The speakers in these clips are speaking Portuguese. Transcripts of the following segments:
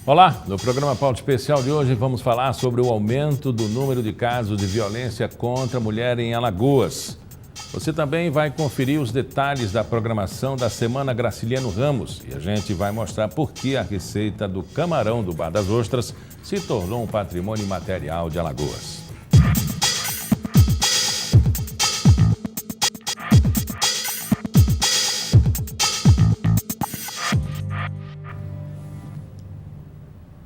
Olá, no programa Pauta Especial de hoje vamos falar sobre o aumento do número de casos de violência contra a mulher em Alagoas. Você também vai conferir os detalhes da programação da Semana Graciliano Ramos e a gente vai mostrar por que a receita do camarão do Bar das Ostras se tornou um patrimônio imaterial de Alagoas.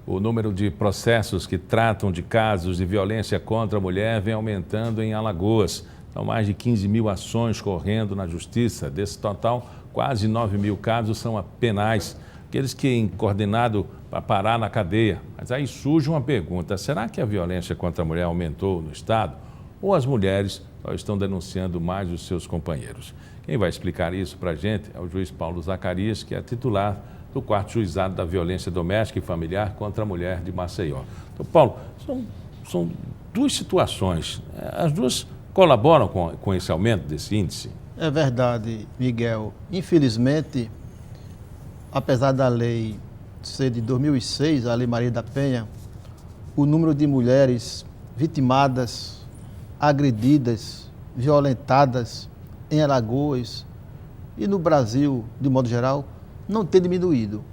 O número de processos que tratam de casos de violência contra a mulher vem aumentando em Alagoas. São mais de 15 mil ações correndo na Justiça. Desse total, quase 9 mil casos são penais, aqueles que têm coordenado para parar na cadeia. Mas aí surge uma pergunta: será que a violência contra a mulher aumentou no Estado? Ou as mulheres só estão denunciando mais os seus companheiros? Quem vai explicar isso para a gente é o juiz Paulo Zacarias, que é titular do 4º Juizado da Violência Doméstica e Familiar contra a Mulher de Maceió. Então, Paulo, são duas situações. As duas colaboram com esse aumento desse índice? É verdade, Miguel. Infelizmente, apesar da lei ser de 2006, a Lei Maria da Penha, o número de mulheres vitimadas, agredidas, violentadas em Alagoas e no Brasil, de modo geral, não tem diminuído.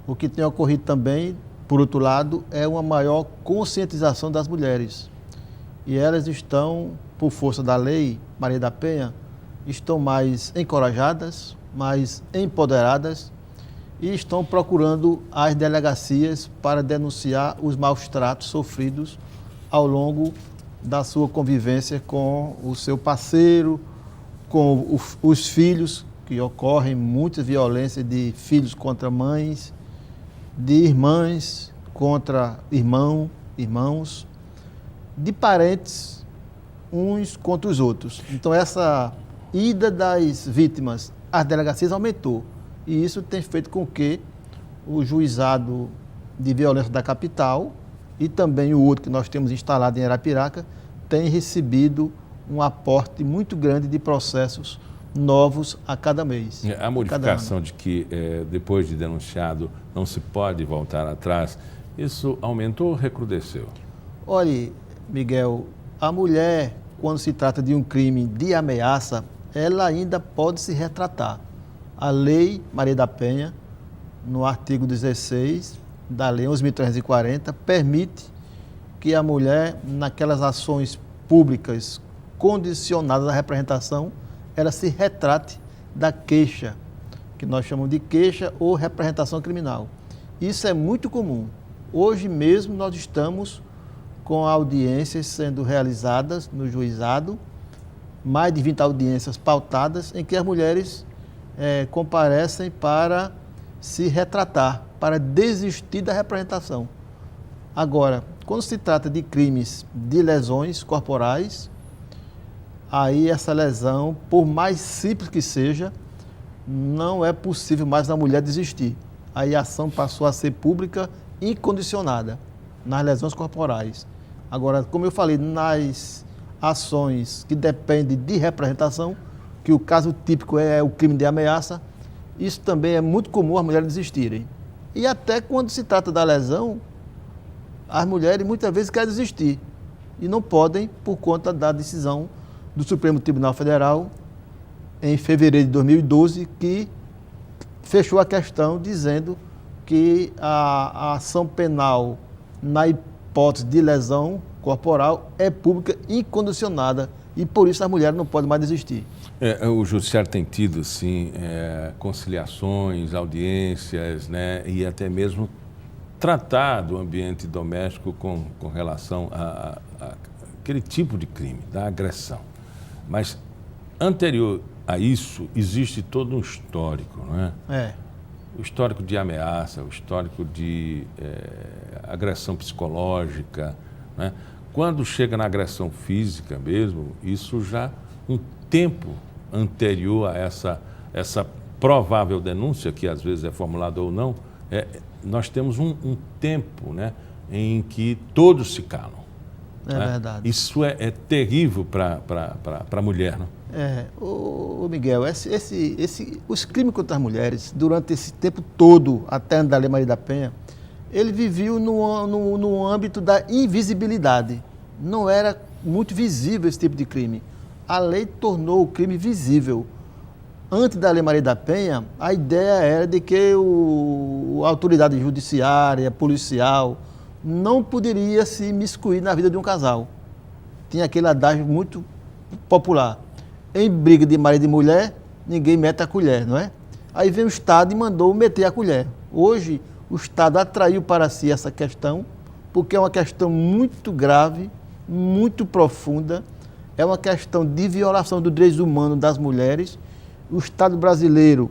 O que tem ocorrido também, por outro lado, é uma maior conscientização das mulheres. E elas estão, por força da lei Maria da Penha, estão mais encorajadas, mais empoderadas e estão procurando as delegacias para denunciar os maus tratos sofridos ao longo da sua convivência com o seu parceiro, com os filhos, que ocorrem muitas violências de filhos contra mães, de irmãs contra irmãos, de parentes uns contra os outros. Então essa ida das vítimas às delegacias aumentou e isso tem feito com que o Juizado de Violência da capital e também o outro que nós temos instalado em Arapiraca tenha recebido um aporte muito grande de processos novos a cada mês. A modificação de que depois de denunciado não se pode voltar atrás, isso aumentou ou recrudesceu? Olhe, Miguel, a mulher, quando se trata de um crime de ameaça, ela ainda pode se retratar. A Lei Maria da Penha, no artigo 16 da Lei 11.340, permite que a mulher, naquelas ações públicas condicionadas à representação, ela se retrate da queixa, que nós chamamos de queixa ou representação criminal. Isso é muito comum. Hoje mesmo nós estamos com audiências sendo realizadas no juizado, mais de 20 audiências pautadas, em que as mulheres comparecem para se retratar, para desistir da representação. Agora, quando se trata de crimes de lesões corporais, aí essa lesão, por mais simples que seja, não é possível mais a mulher desistir. Aí a ação passou a ser pública incondicionada nas lesões corporais. Agora, como eu falei, nas ações que dependem de representação, que o caso típico é o crime de ameaça, isso também é muito comum as mulheres desistirem. E até quando se trata da lesão, as mulheres muitas vezes querem desistir e não podem por conta da decisão do Supremo Tribunal Federal, em fevereiro de 2012, que fechou a questão dizendo que a ação penal, na hipótese de lesão corporal, é pública incondicionada e, por isso, as mulheres não podem mais desistir. O judiciário tem tido, sim, conciliações, audiências, né, e até mesmo tratar do ambiente doméstico com relação a aquele tipo de crime, da agressão. Mas, anterior a isso, existe todo um histórico, não é? O histórico de ameaça, o histórico de agressão psicológica, né? Quando chega na agressão física mesmo, isso já um tempo anterior a essa provável denúncia, que às vezes é formulada ou não, nós temos um tempo, né, em que todos se calam. É verdade. Isso é terrível para a mulher, não? O Miguel, os crimes contra as mulheres, durante esse tempo todo, até a Lei Maria da Penha, ele viveu no âmbito da invisibilidade. Não era muito visível esse tipo de crime. A lei tornou o crime visível. Antes da Lei Maria da Penha, a ideia era de que a autoridade judiciária, policial, não poderia se imiscuir na vida de um casal. Tinha aquele adágio muito popular. Em briga de marido e mulher, ninguém mete a colher, não é? Aí veio o Estado e mandou meter a colher. Hoje, o Estado atraiu para si essa questão, porque é uma questão muito grave, muito profunda, é uma questão de violação dos direitos humanos das mulheres. O Estado brasileiro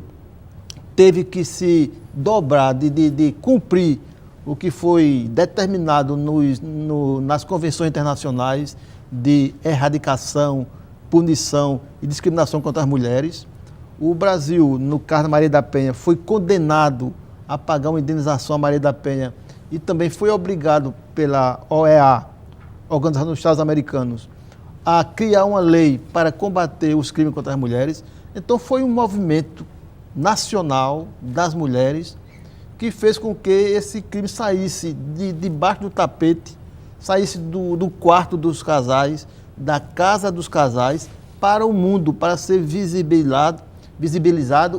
teve que se dobrar, de cumprir o que foi determinado nas convenções internacionais de erradicação, punição e discriminação contra as mulheres. O Brasil, no caso da Maria da Penha, foi condenado a pagar uma indenização à Maria da Penha e também foi obrigado pela OEA, Organização dos Estados Americanos, a criar uma lei para combater os crimes contra as mulheres. Então foi um movimento nacional das mulheres que fez com que esse crime saísse debaixo do tapete, saísse do quarto dos casais, da casa dos casais, para o mundo, para ser visibilizado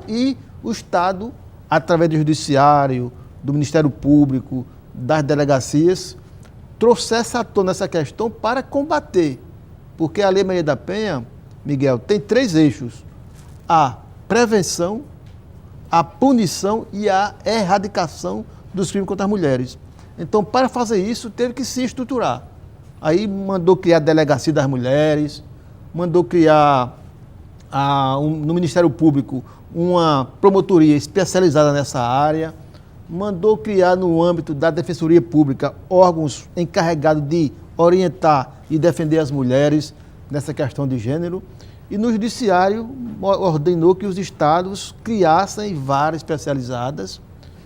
e o Estado, através do Judiciário, do Ministério Público, das delegacias, trouxesse à tona essa questão para combater. Porque a Lei Maria da Penha, Miguel, tem 3 eixos: a prevenção, a punição e a erradicação dos crimes contra as mulheres. Então, para fazer isso, teve que se estruturar. Aí mandou criar a Delegacia das Mulheres, mandou criar no Ministério Público uma promotoria especializada nessa área, mandou criar no âmbito da Defensoria Pública órgãos encarregados de orientar e defender as mulheres nessa questão de gênero. E no Judiciário ordenou que os estados criassem varas especializadas,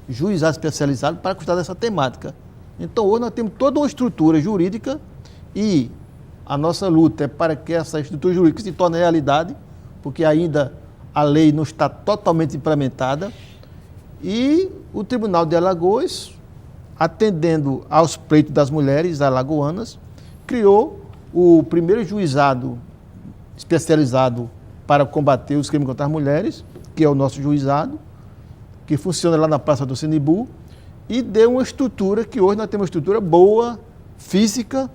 juizados especializados para cuidar dessa temática. Então hoje nós temos toda uma estrutura jurídica e a nossa luta é para que essa estrutura jurídica se torne realidade, porque ainda a lei não está totalmente implementada. E o Tribunal de Alagoas, atendendo aos pleitos das mulheres alagoanas, criou o primeiro juizado especializado para combater os crimes contra as mulheres, que é o nosso juizado, que funciona lá na Praça do Sinibu, e deu uma estrutura que hoje nós temos uma estrutura boa, física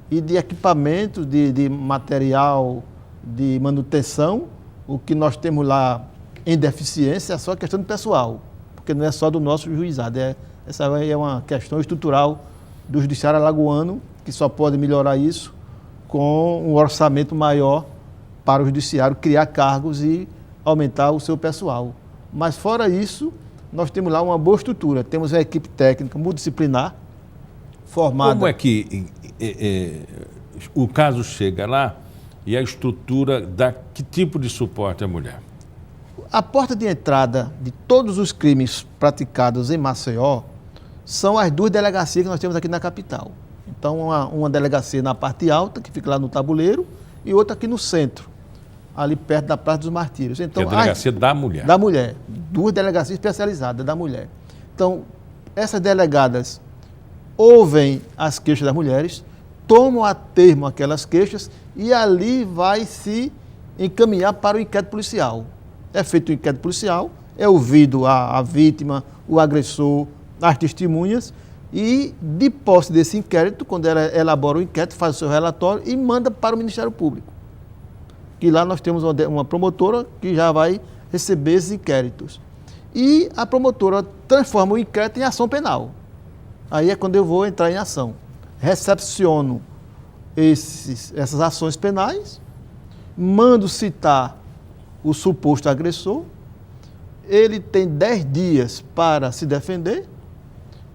e de equipamento, de material de manutenção. O que nós temos lá em deficiência é só a questão do pessoal, porque não é só do nosso juizado, essa é uma questão estrutural do Judiciário alagoano, que só pode melhorar isso com um orçamento maior para o Judiciário criar cargos e aumentar o seu pessoal. Mas fora isso, nós temos lá uma boa estrutura, temos uma equipe técnica multidisciplinar formada. Como é que o caso chega lá e a estrutura dá que tipo de suporte à mulher? A porta de entrada de todos os crimes praticados em Maceió são as 2 delegacias que nós temos aqui na capital. Então, uma delegacia na parte alta, que fica lá no Tabuleiro, e outra aqui no centro, ali perto da Praça dos Martírios. Então, é a delegacia da mulher. Da mulher. 2 delegacias especializadas da mulher. Então, essas delegadas ouvem as queixas das mulheres, tomam a termo aquelas queixas e ali vai se encaminhar para o inquérito policial. É feito o inquérito policial, é ouvido a vítima, o agressor, as testemunhas, e de posse desse inquérito, quando ela elabora o inquérito, faz o seu relatório e manda para o Ministério Público. Que lá nós temos uma promotora que já vai receber esses inquéritos. E a promotora transforma o inquérito em ação penal. Aí é quando eu vou entrar em ação. Recepciono essas ações penais, mando citar o suposto agressor, ele tem 10 dias para se defender.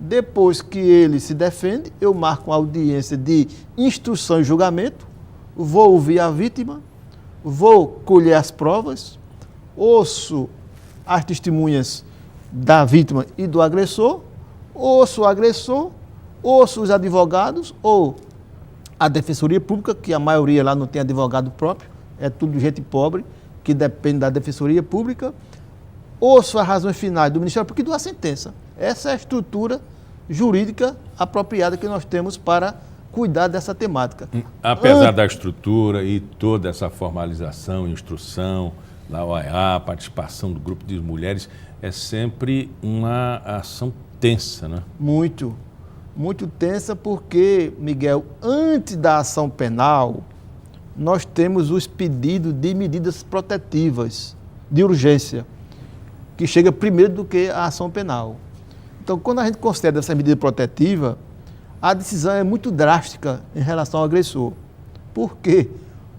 Depois que ele se defende, eu marco uma audiência de instrução e julgamento, vou ouvir a vítima, vou colher as provas, ouço as testemunhas da vítima e do agressor, ouço o agressor, ouço os advogados ou a Defensoria Pública, que a maioria lá não tem advogado próprio, é tudo gente pobre, que depende da Defensoria Pública, ouço as razões finais do Ministério Público e dou a sentença. Essa é a estrutura jurídica apropriada que nós temos para cuidar dessa temática. Apesar da estrutura e toda essa formalização, instrução, da OEA, a participação do grupo de mulheres, é sempre uma ação tensa, né? Muito tensa porque, Miguel, antes da ação penal, nós temos os pedidos de medidas protetivas de urgência, que chega primeiro do que a ação penal. Então, quando a gente considera essa medida protetiva, a decisão é muito drástica em relação ao agressor. Por quê?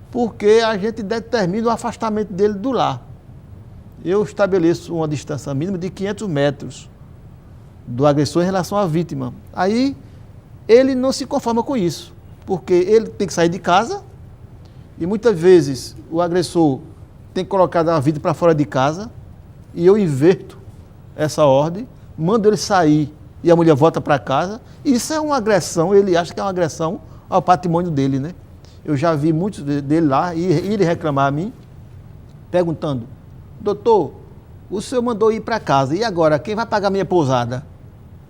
Porque a gente determina o afastamento dele do lar. Eu estabeleço uma distância mínima de 500 metros do agressor em relação à vítima. Aí, ele não se conforma com isso, porque ele tem que sair de casa e muitas vezes o agressor tem que colocar a vítima para fora de casa e eu inverto essa ordem, mando ele sair e a mulher volta para casa. Isso é uma agressão, ele acha que é uma agressão ao patrimônio dele, né? Eu já vi muitos dele lá e ele reclamar a mim, perguntando: doutor, o senhor mandou ir para casa, e agora, quem vai pagar minha pousada?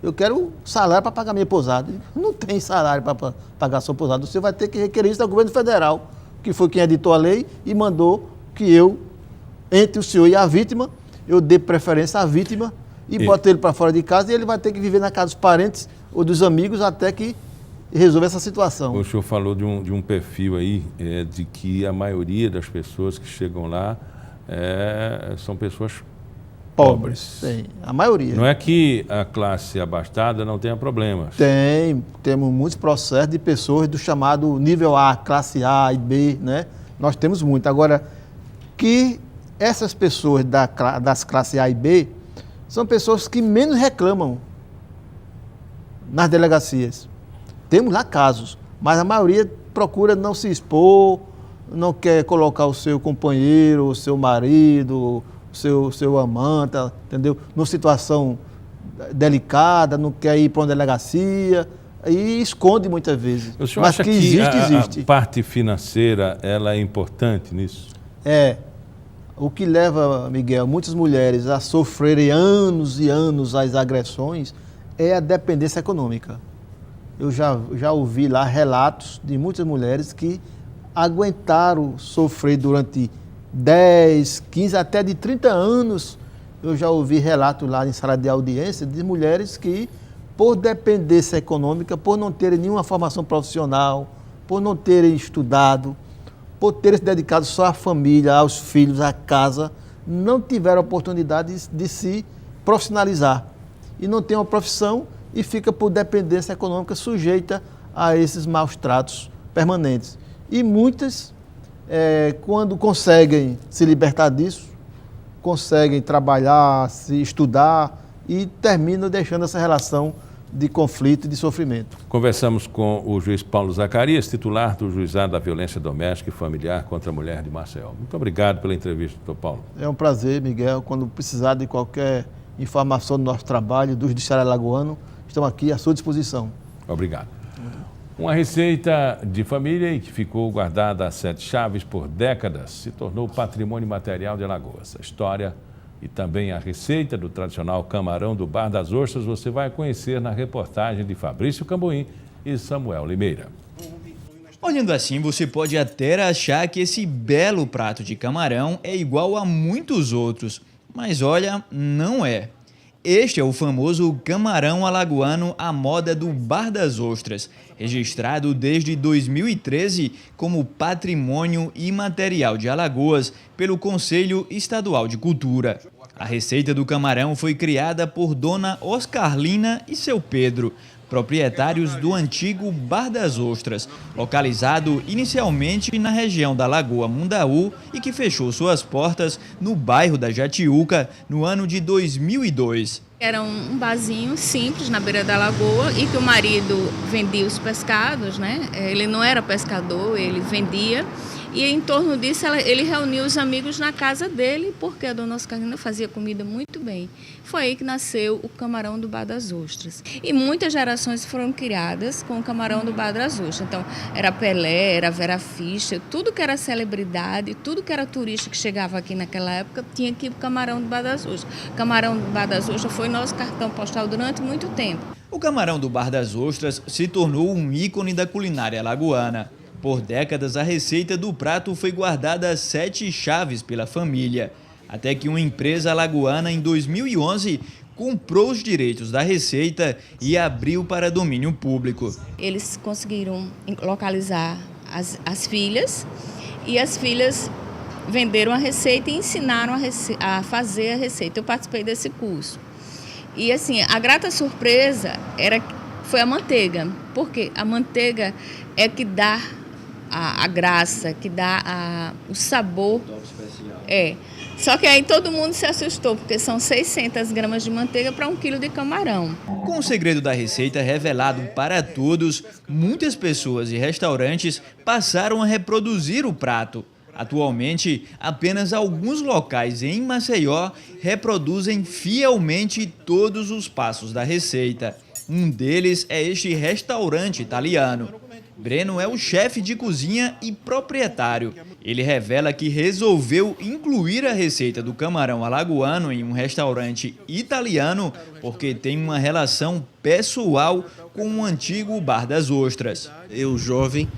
Eu quero salário para pagar minha pousada. Não tem salário para pagar a sua pousada. Você vai ter que requerer isso ao governo federal, que foi quem editou a lei e mandou que eu, entre o senhor e a vítima, eu dê preferência à vítima e bote ele para fora de casa e ele vai ter que viver na casa dos parentes ou dos amigos até que resolva essa situação. O senhor falou de um perfil aí, de que a maioria das pessoas que chegam lá são pessoas pobres. Sim, a maioria. Não é que a classe abastada não tenha problemas. Temos muitos processos de pessoas do chamado nível A, classe A e B, né? Nós temos muito. Agora, que essas pessoas das classes A e B são pessoas que menos reclamam nas delegacias. Temos lá casos, mas a maioria procura não se expor, não quer colocar o seu companheiro, o seu marido, o seu amante, entendeu? Numa situação delicada, não quer ir para uma delegacia e esconde muitas vezes. O senhor acha que existe? A parte financeira ela é importante nisso? O que leva, Miguel, muitas mulheres a sofrerem anos e anos as agressões é a dependência econômica. Eu já ouvi lá relatos de muitas mulheres que aguentaram sofrer durante 10, 15, até de 30 anos. Eu já ouvi relatos lá em sala de audiência de mulheres que, por dependência econômica, por não terem nenhuma formação profissional, por não terem estudado, por terem se dedicado só à família, aos filhos, à casa, não tiveram oportunidade de se profissionalizar. E não tem uma profissão e fica por dependência econômica sujeita a esses maus tratos permanentes. E muitas, quando conseguem se libertar disso, conseguem trabalhar, se estudar e terminam deixando essa relação de conflito e de sofrimento. Conversamos com o juiz Paulo Zacarias, titular do Juizado da Violência Doméstica e Familiar contra a Mulher de Maceió. Muito obrigado pela entrevista, doutor Paulo. É um prazer, Miguel. Quando precisar de qualquer informação do nosso trabalho, do Judiciário Alagoano, estamos aqui à sua disposição. Obrigado. Uma receita de família que ficou guardada a 7 chaves por décadas se tornou patrimônio material de Alagoas. A história e também a receita do tradicional camarão do Bar das Ostras você vai conhecer na reportagem de Fabrício Cambuim e Samuel Limeira. Olhando assim, você pode até achar que esse belo prato de camarão é igual a muitos outros, mas olha, não é. Este é o famoso camarão alagoano à moda do Bar das Ostras, registrado desde 2013 como Patrimônio Imaterial de Alagoas pelo Conselho Estadual de Cultura. A receita do camarão foi criada por Dona Oscarlina e seu Pedro, proprietários do antigo Bar das Ostras, localizado inicialmente na região da Lagoa Mundaú e que fechou suas portas no bairro da Jatiuca no ano de 2002. Era um barzinho simples na beira da lagoa e que o marido vendia os pescados, né? Ele não era pescador, ele vendia. E em torno disso ele reuniu os amigos na casa dele, porque a dona Oscarina fazia comida muito bem. Foi aí que nasceu o camarão do Bar das Ostras. E muitas gerações foram criadas com o camarão do Bar das Ostras. Então, era Pelé, era Vera Fischer, tudo que era celebridade, tudo que era turista que chegava aqui naquela época, tinha aqui o camarão do Bar das Ostras. O camarão do Bar das Ostras foi nosso cartão postal durante muito tempo. O camarão do Bar das Ostras se tornou um ícone da culinária alagoana. Por décadas, a receita do prato foi guardada a 7 chaves pela família, até que uma empresa alagoana, em 2011, comprou os direitos da receita e abriu para domínio público. Eles conseguiram localizar as filhas, e as filhas venderam a receita e ensinaram a fazer a receita. Eu participei desse curso. E assim, a grata surpresa foi a manteiga, porque a manteiga é que dá a graça, que dá o sabor. Só que aí todo mundo se assustou, porque são 600 gramas de manteiga para 1 quilo de camarão. Com o segredo da receita revelado para todos, muitas pessoas e restaurantes passaram a reproduzir o prato. Atualmente, apenas alguns locais em Maceió reproduzem fielmente todos os passos da receita. Um deles é este restaurante italiano. Breno é o chefe de cozinha e proprietário. Ele revela que resolveu incluir a receita do camarão alagoano em um restaurante italiano porque tem uma relação pessoal com o antigo Bar das Ostras. Eu, jovem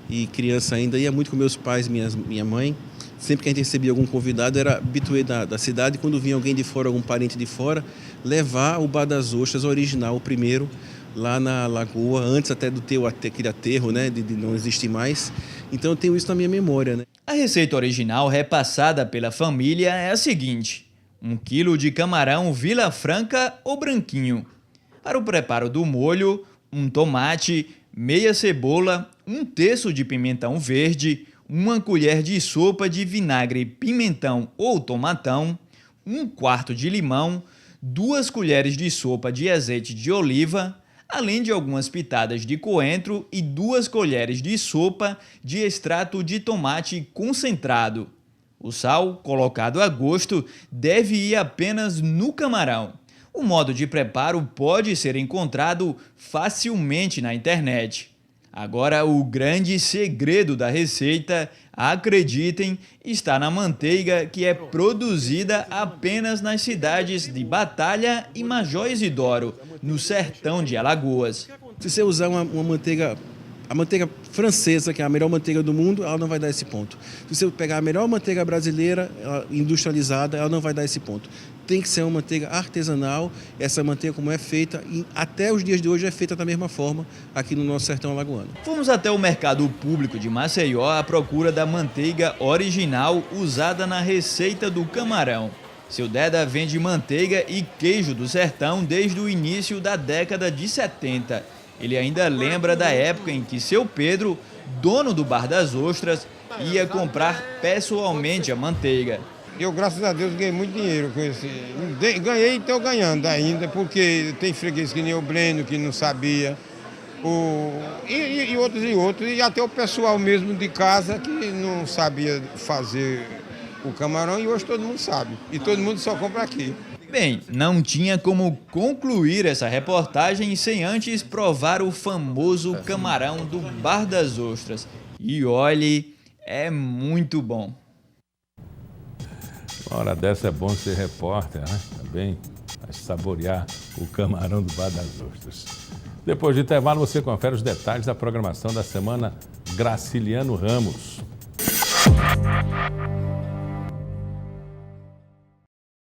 e criança ainda, ia muito com meus pais, minha mãe. Sempre que a gente recebia algum convidado, era habitué da cidade. Quando vinha alguém de fora, algum parente de fora, levar o Bar das Ostras original, o primeiro, lá na Lagoa, antes até do aquele aterro, né, de não existir mais. Então eu tenho isso na minha memória, né? A receita original repassada pela família é a seguinte: 1 quilo de camarão Vila Franca ou branquinho. Para o preparo do molho, 1 tomate, meia cebola, 1/3 de pimentão verde, 1 colher de sopa de vinagre pimentão ou tomatão, 1/4 de limão, 2 colheres de sopa de azeite de oliva, além de algumas pitadas de coentro e 2 colheres de sopa de extrato de tomate concentrado. O sal, colocado a gosto, deve ir apenas no camarão. O modo de preparo pode ser encontrado facilmente na internet. Agora, o grande segredo da receita, acreditem, está na manteiga, que é produzida apenas nas cidades de Batalha e Major Isidoro, no sertão de Alagoas. Se você usar uma manteiga, a manteiga francesa, que é a melhor manteiga do mundo, ela não vai dar esse ponto. Se você pegar a melhor manteiga brasileira, industrializada, ela não vai dar esse ponto. Tem que ser uma manteiga artesanal. Essa manteiga, como é feita, e até os dias de hoje é feita da mesma forma aqui no nosso sertão alagoano. Fomos até o mercado público de Maceió à procura da manteiga original usada na receita do camarão. Seu Deda vende manteiga e queijo do sertão desde o início da década de 70. Ele ainda lembra da época em que seu Pedro, dono do Bar das Ostras, ia comprar pessoalmente a manteiga. Eu, graças a Deus, ganhei muito dinheiro com esse. Ganhei e estou ganhando ainda, porque tem freguês que nem o Breno, que não sabia, e outros, e até o pessoal mesmo de casa que não sabia fazer o camarão, e hoje todo mundo sabe, e todo mundo só compra aqui. Bem, não tinha como concluir essa reportagem sem antes provar o famoso camarão do Bar das Ostras. E olhe, é muito bom. Uma hora dessa é bom ser repórter, né? Também vai saborear o camarão do Bar das Ostras. Depois do intervalo, você confere os detalhes da programação da semana Graciliano Ramos.